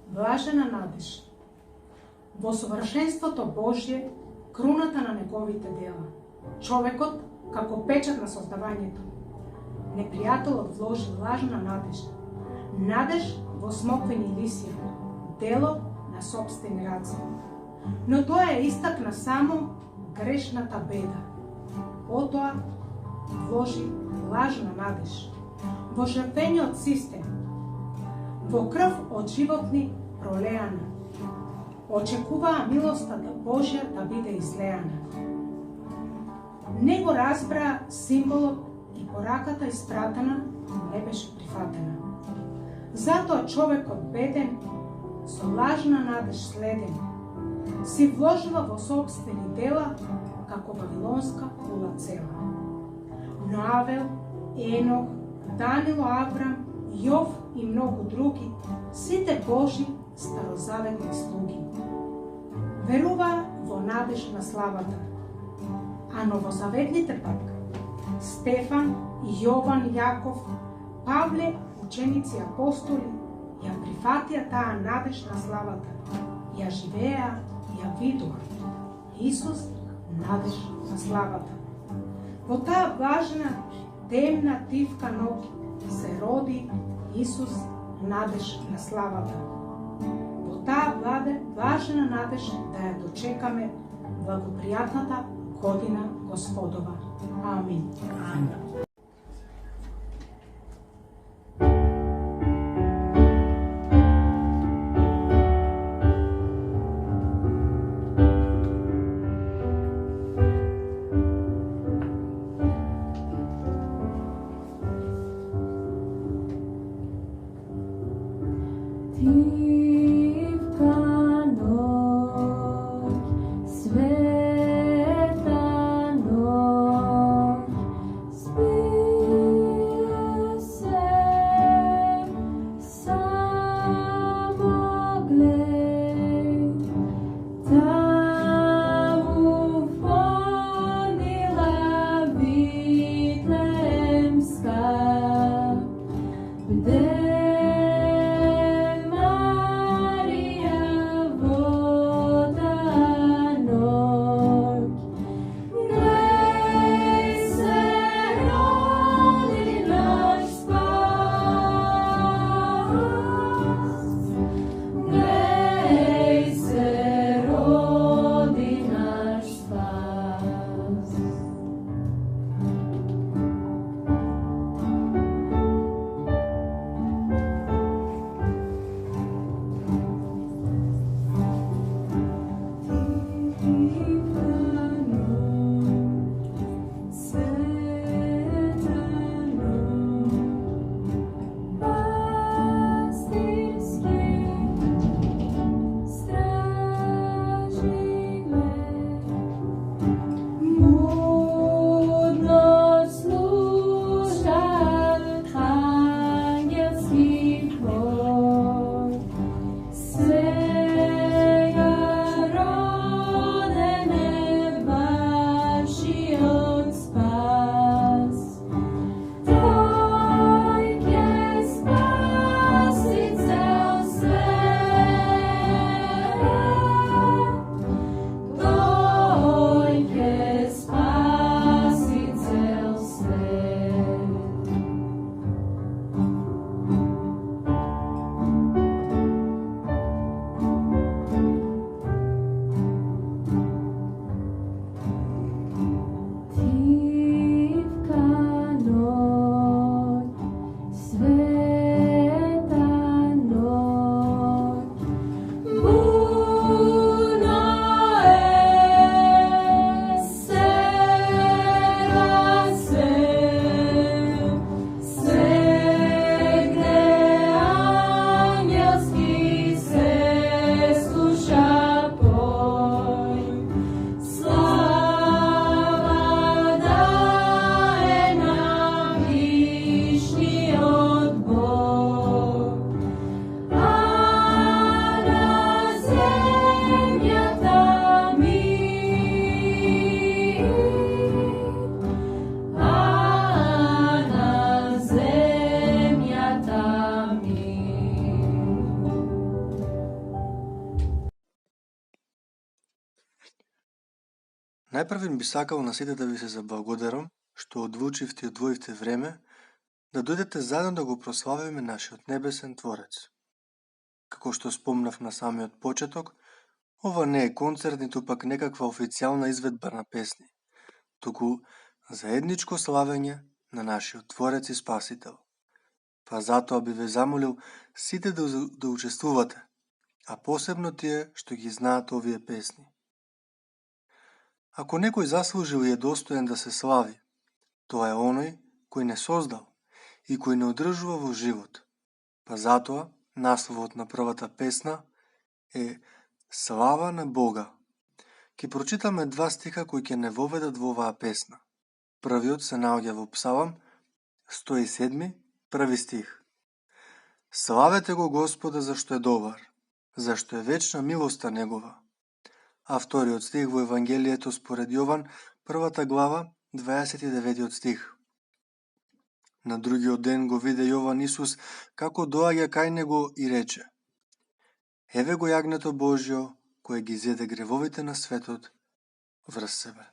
блажена надеж. Во совршенството Божје, круната на неговите дела. Човекот, како печат на создавањето. Непријателот вложи лажна надеж. Надеж во смоквени лисја, дело на собствени раце. Но тоа е истакна само грешната беда. Потоа вложи лажна надеж во жртвениот систем, во крв од животни пролеана. Очекуваа милоста Божја да биде излеана. Не го разбра символот и пораката испратена не беше прифатена. Затоа човекот беден, со лажна надеж следен, си вложила во собствени дела како вавилонска кула цела. Но Авел, Енох, Данило, Аврам, Јов и многу други, сите Божи старозаветни слуги, верува во надеж на славата. А новозаветните пак, Стефан, Јован, Јаков, Павле, ученици апостоли, ја прифатија таа надеж на славата, ја живеа, ја видува. Исус, надеж на славата. Во таа важна, темна, тивка ноќ се роди Исус, надеж на славата. Во таа важна надеж да ја дочекаме благопријатната година Господова. Амин. Maria Најпрвен би сакал на сите да ви се заблагодарам што одлучивте и одвоивте време да дојдете заедно да го прославиме нашиот небесен Творец. Како што спомнав на самиот почеток, ова не е концерт ниту пак некаква официјална изведба на песни, туку заедничко славење на нашиот Творец и Спасител. Па затоа би ве замолил сите да учествувате, а посебно тие што ги знаат овие песни. Ако некој заслужил и е достоен да се слави, тоа е оној кој не создал и кој не одржува во живот. Па затоа насловот на првата песна е Слава на Бога. Ке прочитаме два стиха кои ќе не воведат во оваа песна. Првиот се наоѓа во Псалам 107, први стих. Славете го Господа зашто е добар, зашто е вечна милоста негова. А вториот стих во Евангелието според Јован, првата глава, 29 стих. На другиот ден го виде Јован Исус како доаѓа кај него и рече: Еве го јагнето Божјо, кое ги зеде гревовите на светот врз себе.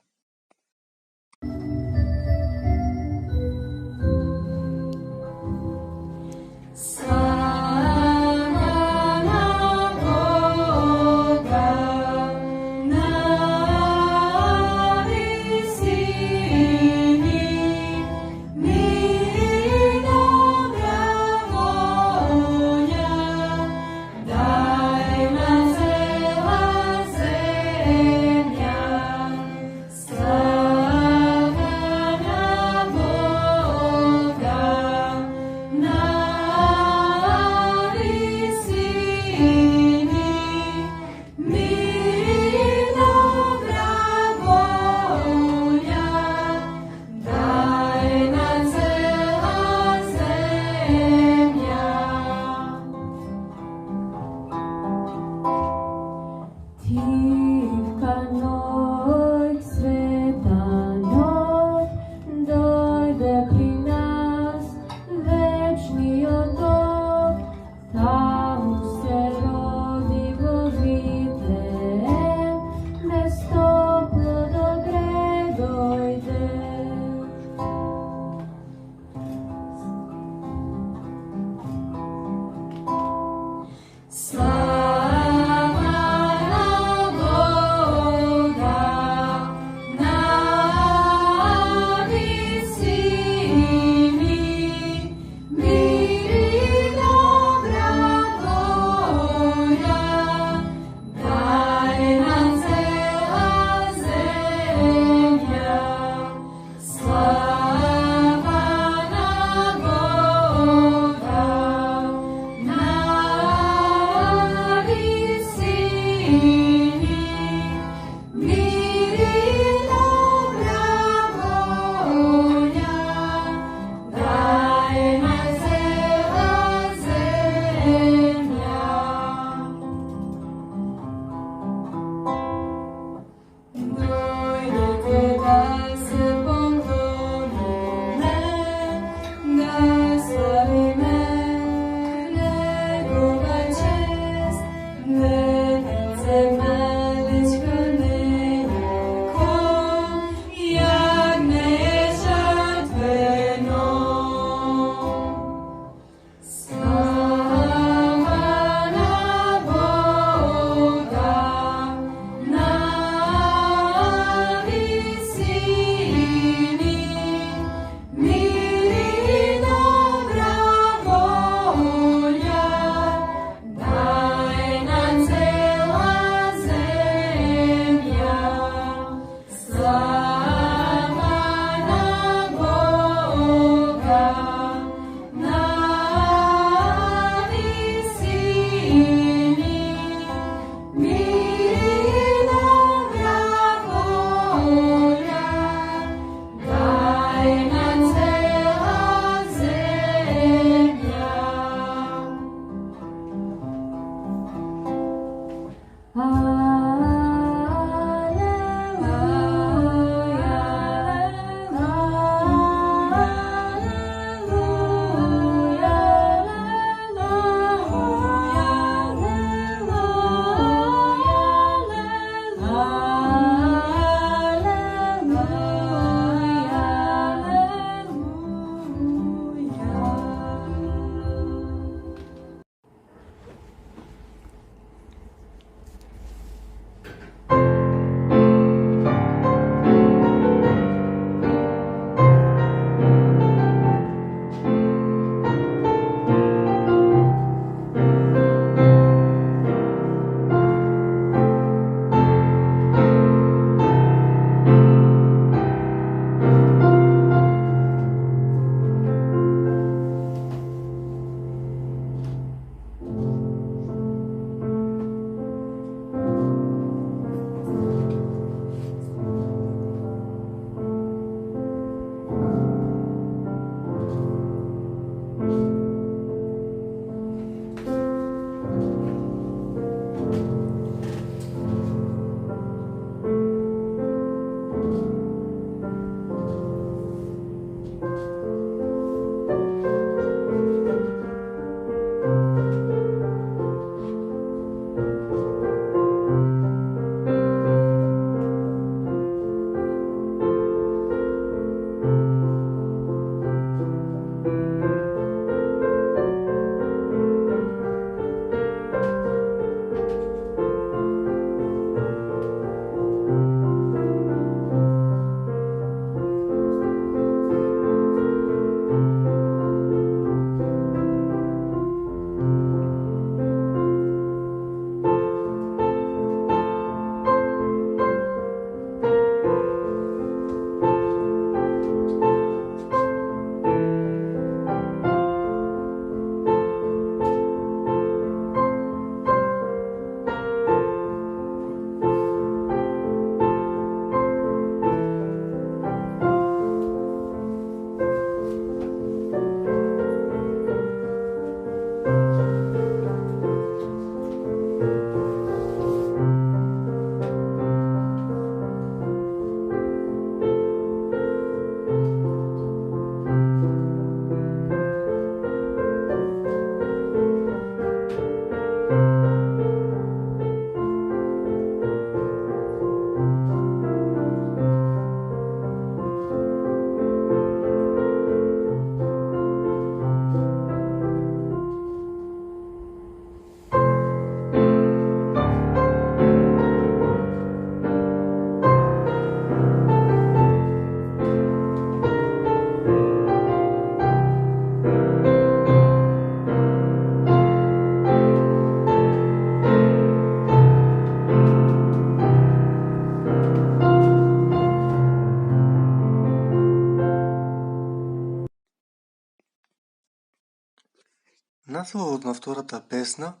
Насловот на втората песна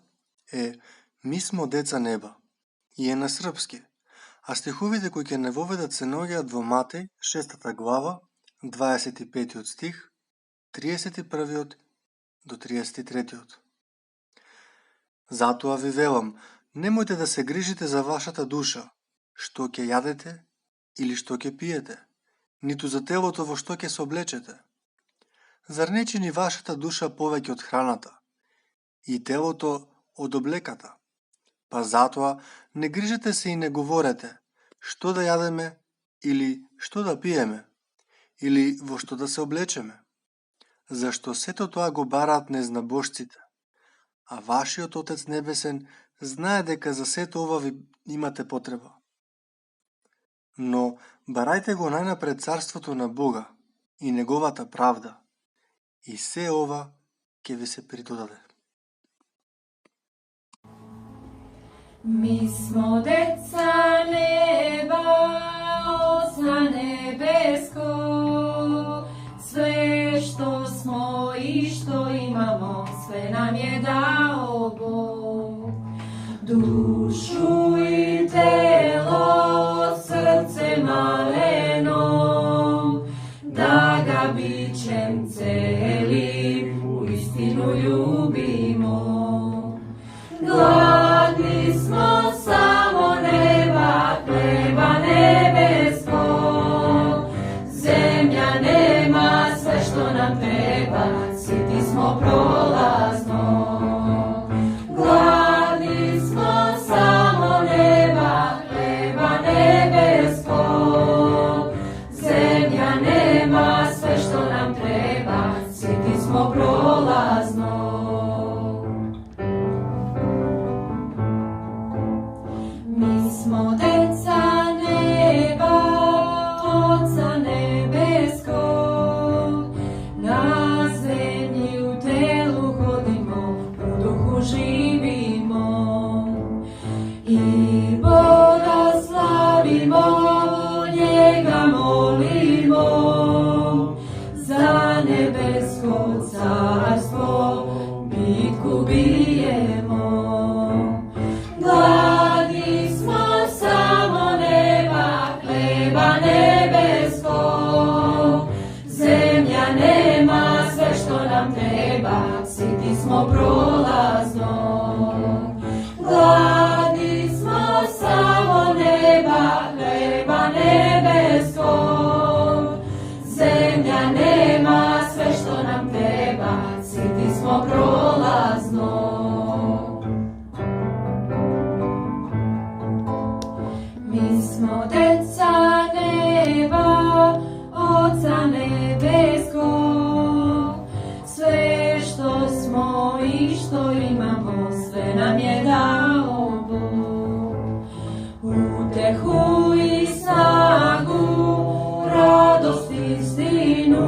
е "Ми смо деца неба" и е на српски, а стиховите кои ќе не воведат се наоѓаат во Матеј, 6 глава, 25 стих, 31 до 33. Затоа ви велам, немојте да се грижите за вашата душа, што ќе јадете или што ќе пиете, ниту за телото во што ќе се облечете. Зар не чини вашата душа повеќе од храната и телото од облеката? Па затоа не грижете се и не говорете што да јадеме или што да пиеме или во што да се облечеме, зашто сето тоа го бараат незнабожците, а вашиот Отец Небесен знае дека за сето ова ви имате потреба. Но барајте го најнапред царството на Бога и неговата правда, и се ова ќе ви се придодаде. Mi smo deca neba, Oca nebeskog, sve što smo i što imamo, sve nam je dao Bog. Dušu i telo, srce maleno, da ga bićem celim u istinu ljubimo. Gladni smo samo neba, hleba nebeskog, zemlja nema sve što nam treba, siti smo prolazno. Gladni smo samo neba, hleba nebeskog, zemlja nema sve što nam treba, siti smo prolazno. Mi smo deca neba, Oca nebeskog, na zemlji u telu hodimo, u duhu živimo. I Boga slavimo, njega molimo, za nebesko carstvo bitku bijemo. Gladni smo samo neba, hleba nebeskog, zemlja nema sve što nam treba, siti smo prolazno. Gladni smo samo neba, hleba nebeskog, zemlja nema sve što nam treba, siti smo prolazno. Mi smo deca neba, Oca nebeskog, sve što smo i što imamo, sve nam je dao Bog. Utehu i snagu, radost istinu,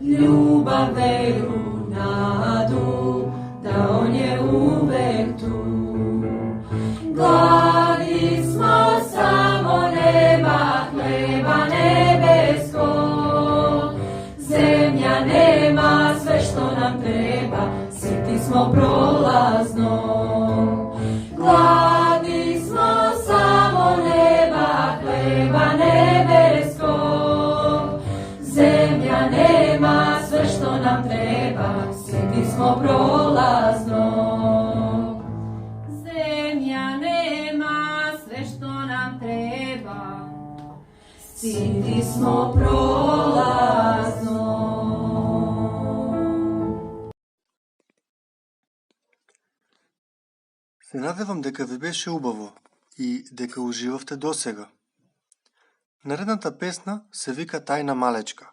ljubav, veru, nadu, da On je uvek tu. Gladni smo samo neba, hleba nebeskog, zemlja nema sve što nam treba, siti smo prolazno. Gladni smo samo neba, hleba nebeskog, zemlja nema sve što nam treba, siti smo prolazno. Zemlja nema sve što nam treba, siti smo prolazno. Се надевам дека ви беше убаво и дека уживавте досега. Наредната песна се вика Тајна малечка,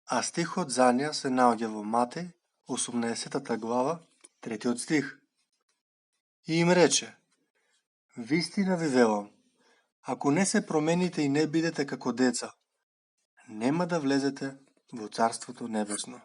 а стихот за неа се наоѓа во Матеј, 18 глава, 3 стих. И им рече: Вистина ви велам, ако не се промените и не бидете како деца, нема да влезете во Царството Небесно.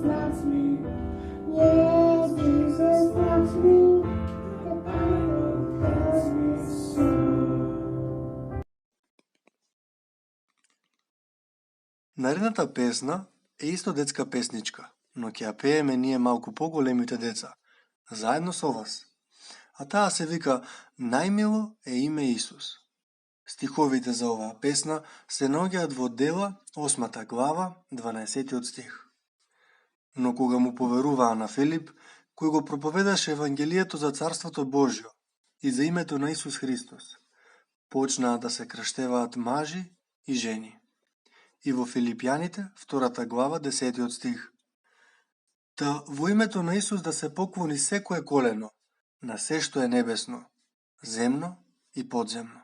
loves me. Yes, Jesus loves me. The Bible tells me so. Наредната песна е исто детска песничка, но ќе ја пееме ние малку поголемите деца, заедно со вас. А таа се вика Најмило е име Исус. Стиховите за оваа песна се наоѓаат во Дела, 8 глава, 12 стих. Но кога му поверуваа на Филип, кој го проповедаше Евангелието за Царството Божјо и за името на Исус Христос, почнаа да се крштеваат мажи и жени. И во Филипјаните, 2 глава, 10 стих. Та во името на Исус да се поклони секое колено, на се што е небесно, земно и подземно.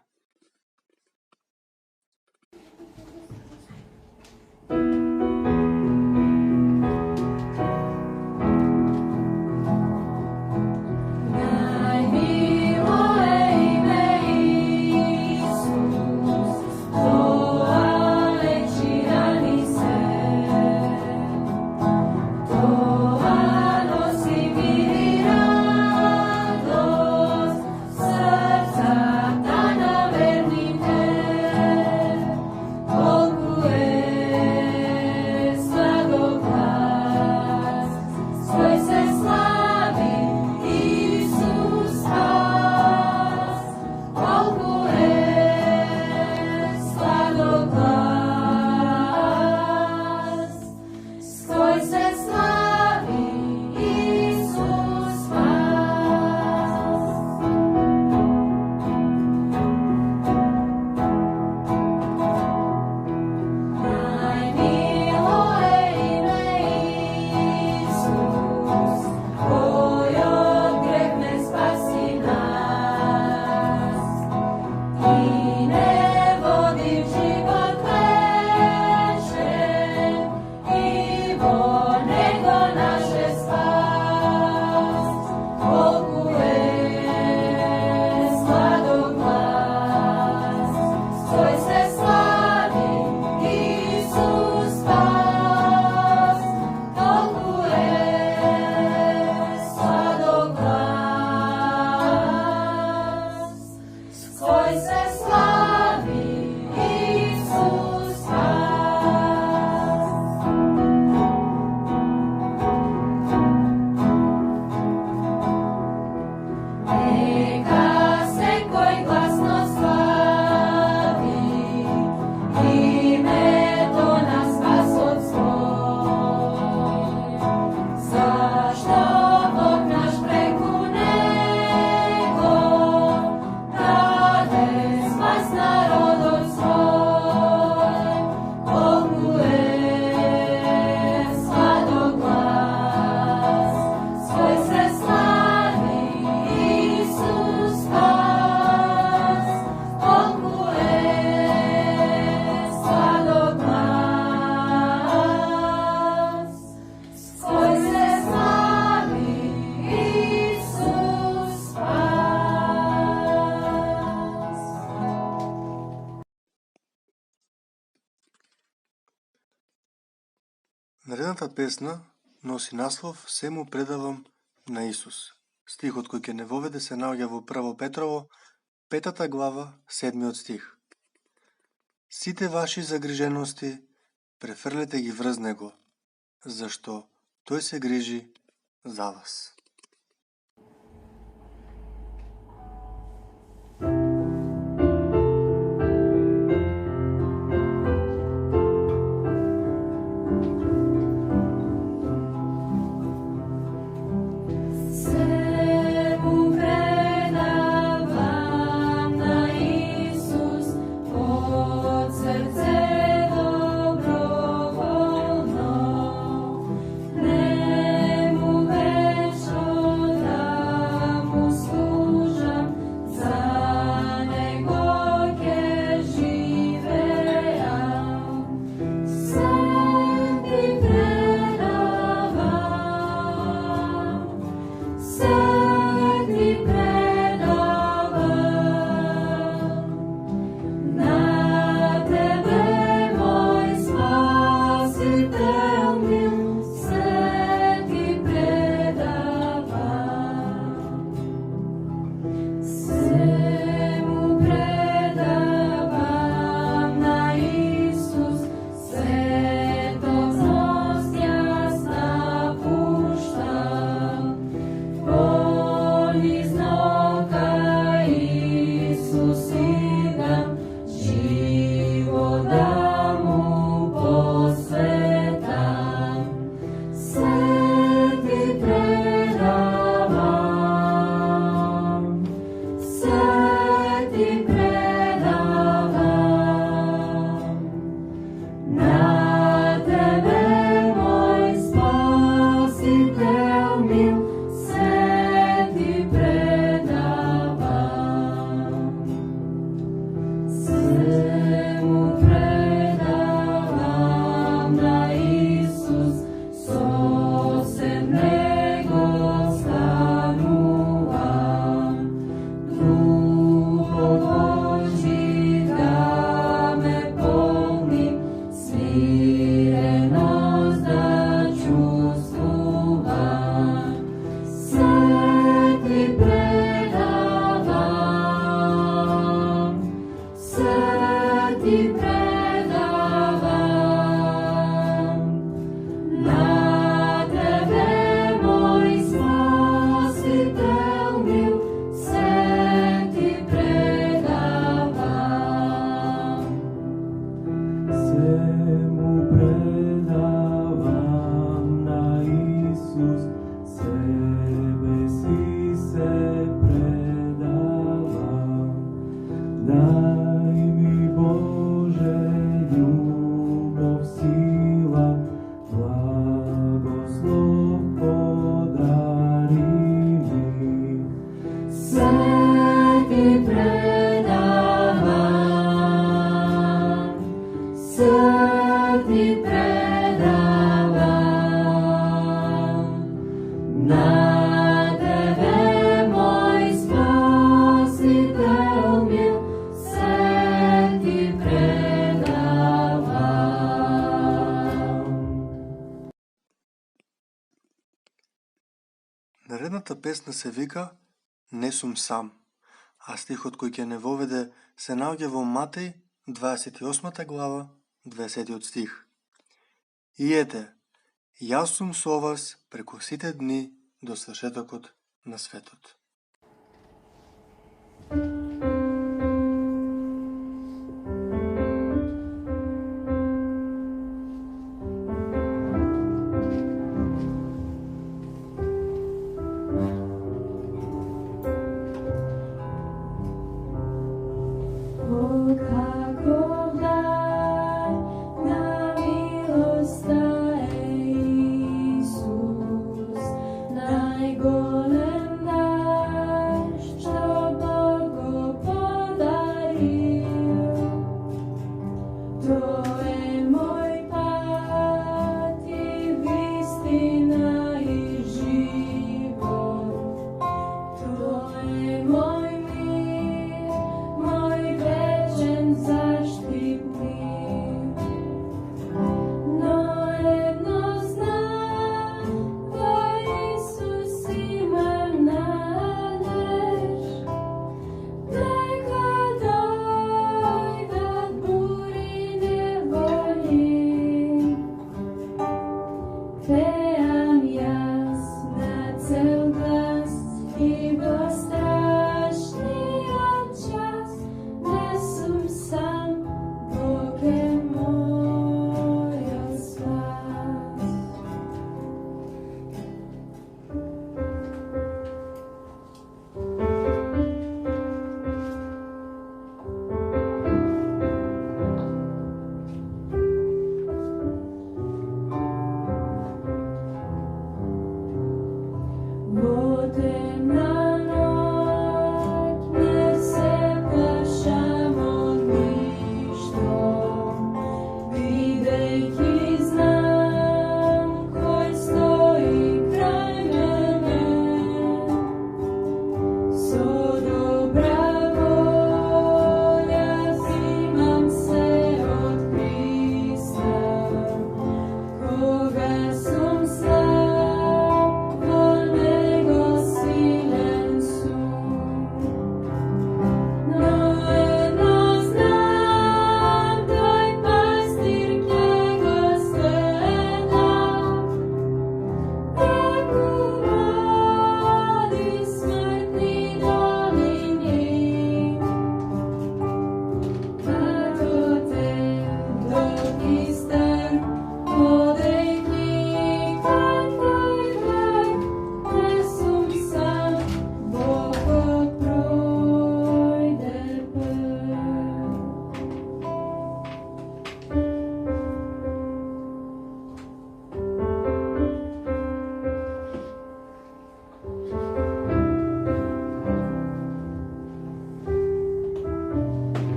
Наредната песна носи наслов Се му предавам на Исус. Стихот кој ќе не воведе се наоѓа во 1 Петрово, 5 глава, 7 стих. Сите ваши загрижености префрлете ги врз него, зашто тој се грижи за вас. Srce dobrovoljno, ne mu veša Наредната песна се вика Не сум сам, а стихот кој ќе не воведе се наоѓа во Матеј 28 глава, 20 стих. И ете, јас сум со вас преку сите дни до свршетокот на светот.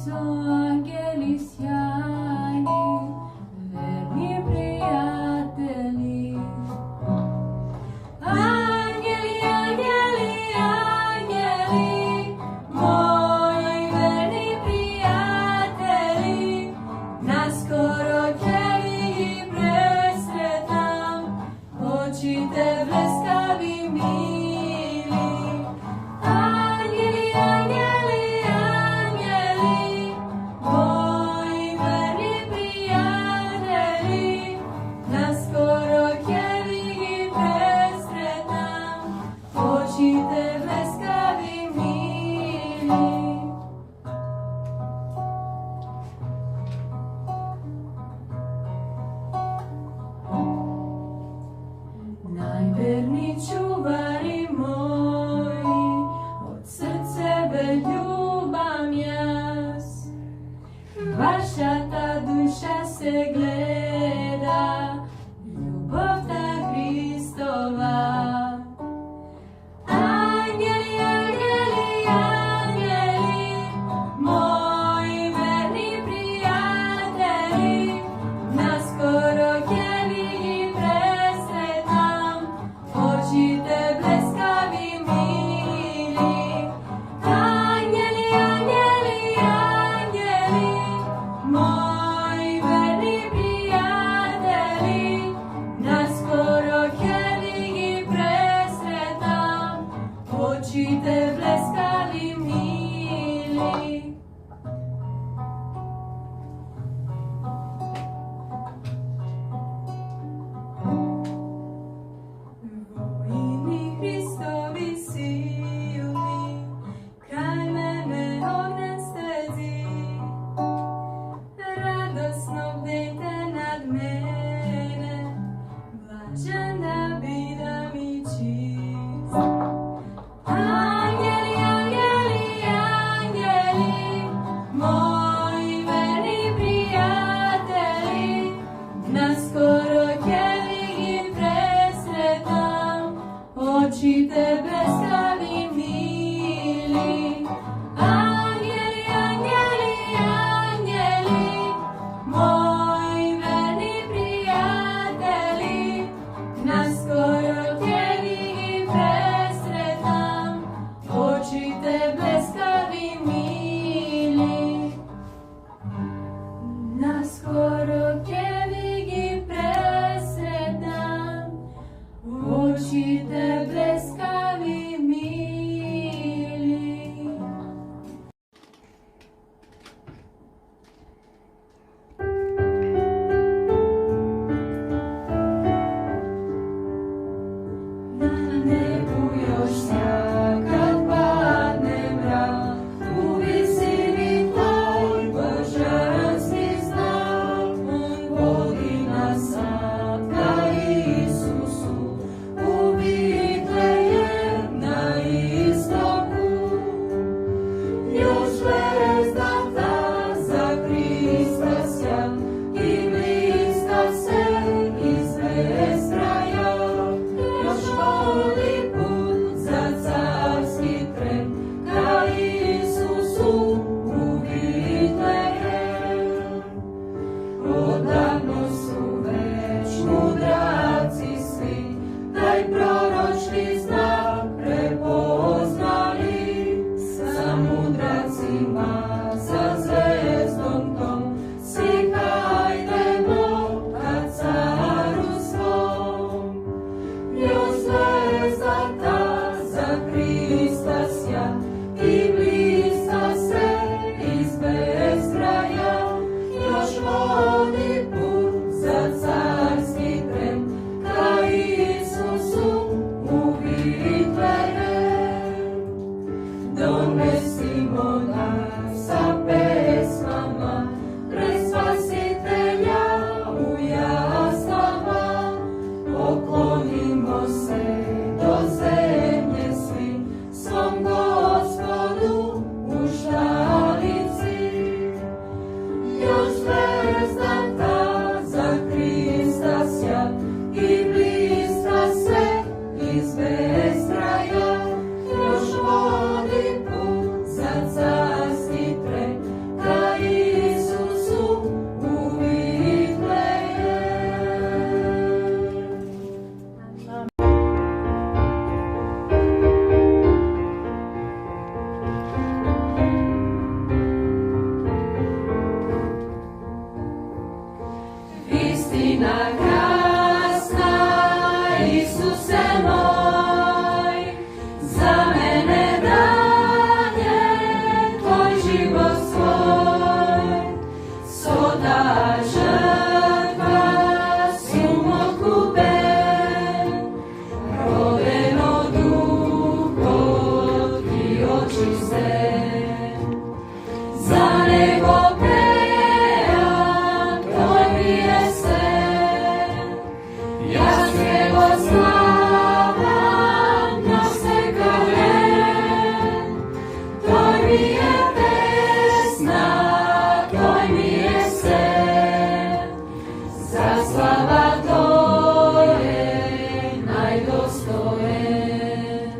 su angeli sjajni, verni prijatelji. Angeli, angeli, angeli, moji verni prijatelji, naskoro će ih presretnem, očite bleskavi mili. Angeli, angeli, angeli, moji verni prijatelji, naskoro će ih presretnem, očite bleskavi mili. Najverni čuvari moji, od srceve ljubam jas. Vaša ta duša se gleda, ljubov ta Hristova. Angeli, angeli, angeli, moji verni prijatelji, naskoro će ih presretnem, očite bleskavi mili. Angeli, angeli, angeli, moji verni prijatelji, naskoro će ih presretnem, očite bleskavi mili. Vojni Hristovi silni, kraj mene ognjen stezi, radosno bdejte nad mene, blažen da bidam i čist. Angeli, angeli, angeli, moji verni prijatelji, naskoro će ih presretnem, očite bleskavi mili. Angeli, angeli, angeli, moji verni prijatelji, naskoro će ih presretnem, očite bleskavi mili. Naskoro će ih presretnem, očite bleskavi mili. Na nebu još kad padne mrak, u visini tvoj božanski znak, on vodi nas sad ka Isusu, u Vitlejem na istoku. Još zvezda ta za Hrista sja i blista se iz beskraja. Još vodi put za carski tren ka Isusu u Vitlejem. Odavno su već mudraci svi taj proročni znak prepoznali. Sa mudracima, sa zvezdom tom, svi hajdemo ka caru svom. Još zvezda ta za Hrista sja i blista se iz beskraja. Još vodi Istina krasna, Isuse moj, za mene danje tvoj život svoj. Svota žrtva sumokupe, rodeno duhom i očiste. Za nego peam, tvoj mi je sve, ja svego slavam na sekale. Tvoj mi je pesna, tvoj mi je sve, za slava tvoje najdostojen.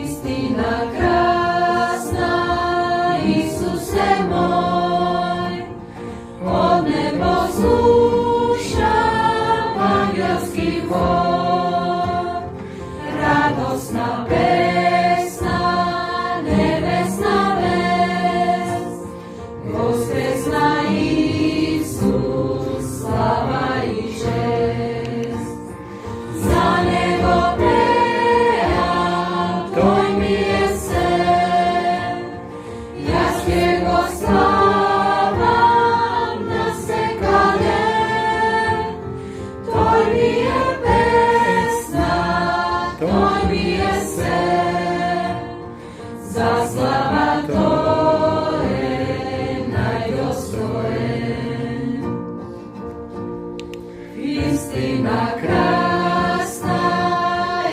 Istina krasna, Isuse moj, od nebo slušam angelski hor, radosna pesna, nebesna vest, voskresna Isus, slava i čest. Za nego peam, tvoj mi je sen, ja svego slavam na sekale. Tvoj mi je pesna, tvoj mi je sen, za slava tvoje najdostojen. Istina krasna,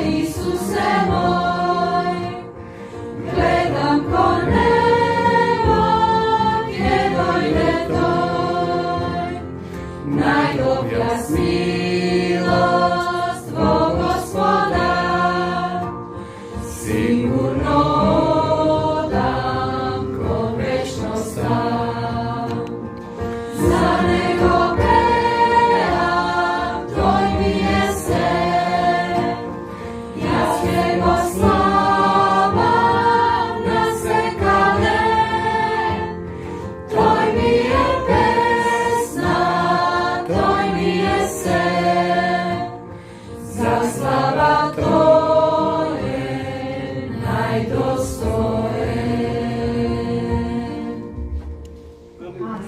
Isuse moj, gledam ko nebo, gdje dojde toj, najobjasniji